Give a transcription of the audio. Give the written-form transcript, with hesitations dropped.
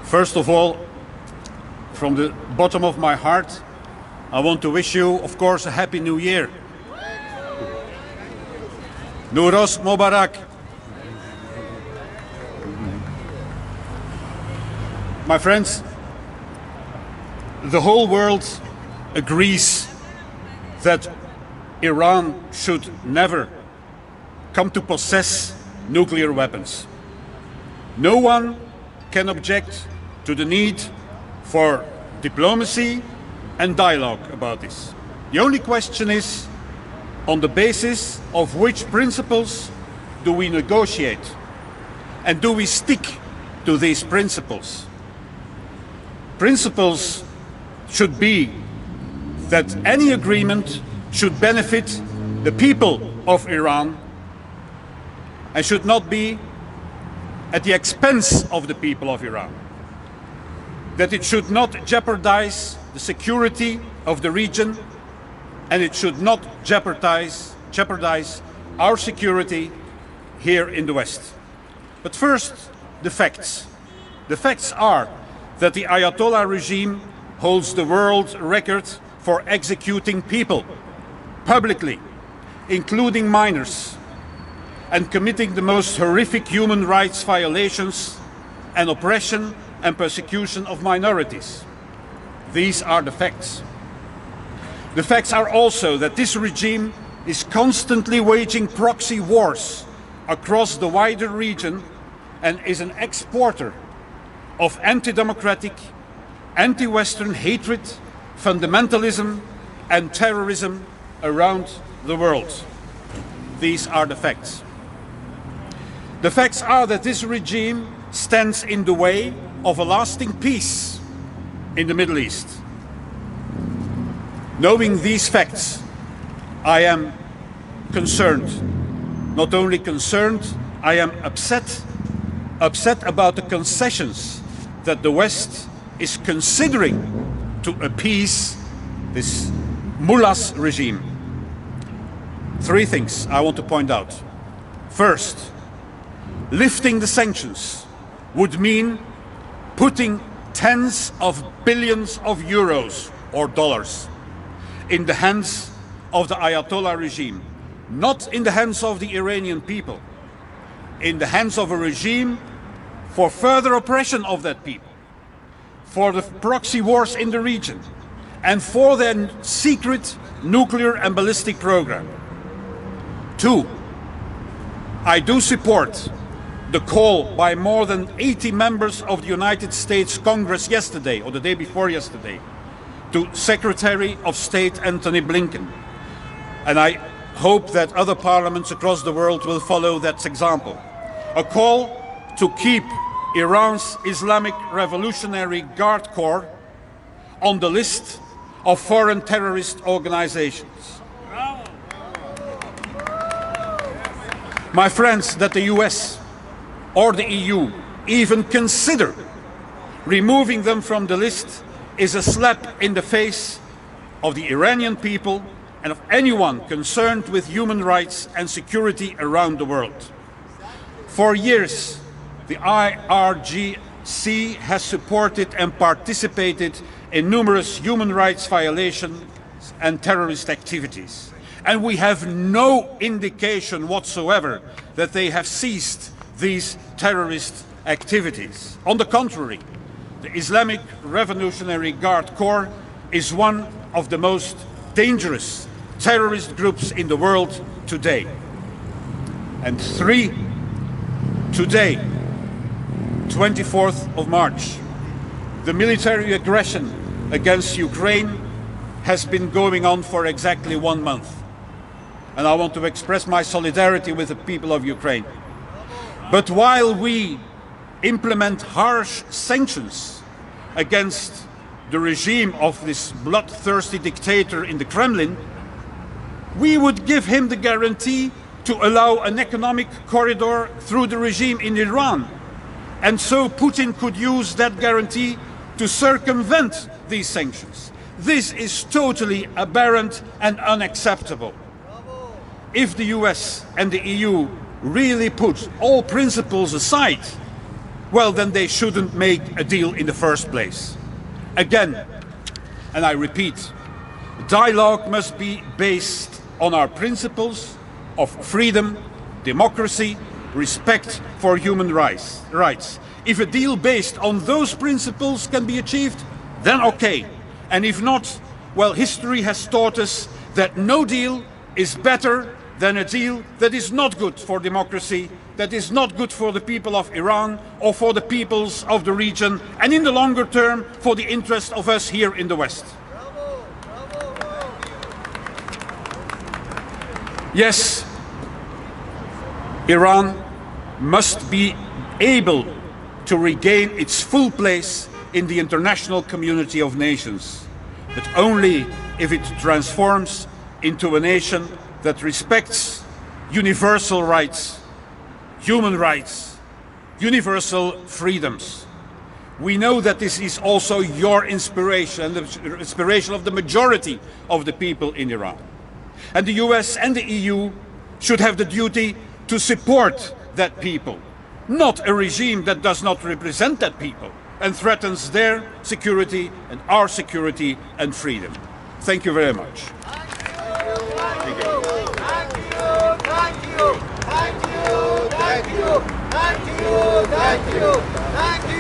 First of all, from the bottom of my heart, I want to wish you, of course, a Happy New Year. Nowroz Mubarak. My friends, the whole world agrees that Iran should never come to possess nuclear weapons. No one can object to the need for diplomacy and dialogue about this. The only question is, on the basis of which principles do we negotiate? And do we stick to these principles? Principles should be that any agreement should benefit the people of Iran and should not be at the expense of the people of Iran. That it should not jeopardize the security of the region, and it should not jeopardize our security here in the West. But first, the facts. The facts are that the Ayatollah regime holds the world record for executing people publicly, including minors, and committing the most horrific human rights violations and oppression and persecution of minorities. These are the facts. The facts are also that this regime is constantly waging proxy wars across the wider region and is an exporter of anti-democratic, anti-Western hatred, fundamentalism and terrorism around the world. These are the facts. The facts are that this regime stands in the way of a lasting peace in the Middle East. Knowing these facts, I am concerned. Not only concerned, I am upset about the concessions that the West is considering to appease this mullah's regime. Three things I want to point out. First, lifting the sanctions would mean putting tens of billions of euros or dollars in the hands of the Ayatollah regime, not in the hands of the Iranian people, in the hands of a regime for further oppression of that people, for the proxy wars in the region, and for their secret nuclear and ballistic program. Two, I do support the call by more than 80 members of the United States Congress yesterday, or the day before yesterday, to Secretary of State Antony Blinken. And I hope that other parliaments across the world will follow that example. A call to keep Iran's Islamic Revolutionary Guard Corps on the list of foreign terrorist organizations. My friends, that the US or the EU even consider removing them from the list is a slap in the face of the Iranian people and of anyone concerned with human rights and security around the world. For years, the IRGC has supported and participated in numerous human rights violations and terrorist activities. And we have no indication whatsoever that they have ceased these terrorist activities. On the contrary, the Islamic Revolutionary Guard Corps is one of the most dangerous terrorist groups in the world today. And three, today, 24th of March, the military aggression against Ukraine has been going on for exactly 1 month. And I want to express my solidarity with the people of Ukraine. But while we implement harsh sanctions against the regime of this bloodthirsty dictator in the Kremlin, we would give him the guarantee to allow an economic corridor through the regime in Iran. And so Putin could use that guarantee to circumvent these sanctions. This is totally aberrant and unacceptable. If the US and the EU really put all principles aside, well, then they shouldn't make a deal in the first place. Again, and I repeat, dialogue must be based on our principles of freedom, democracy, respect for human rights. If a deal based on those principles can be achieved, then okay. And if not, well, history has taught us that no deal is better than a deal that is not good for democracy, that is not good for the people of Iran or for the peoples of the region, and in the longer term, for the interest of us here in the West. Yes, Iran must be able to regain its full place in the international community of nations, but only if it transforms into a nation that respects universal rights, human rights, universal freedoms. We know that this is also your inspiration, the inspiration of the majority of the people in Iran. And the US and the EU should have the duty to support that people, not a regime that does not represent that people and threatens their security and our security and freedom. Thank you very much. Thank you. Thank you.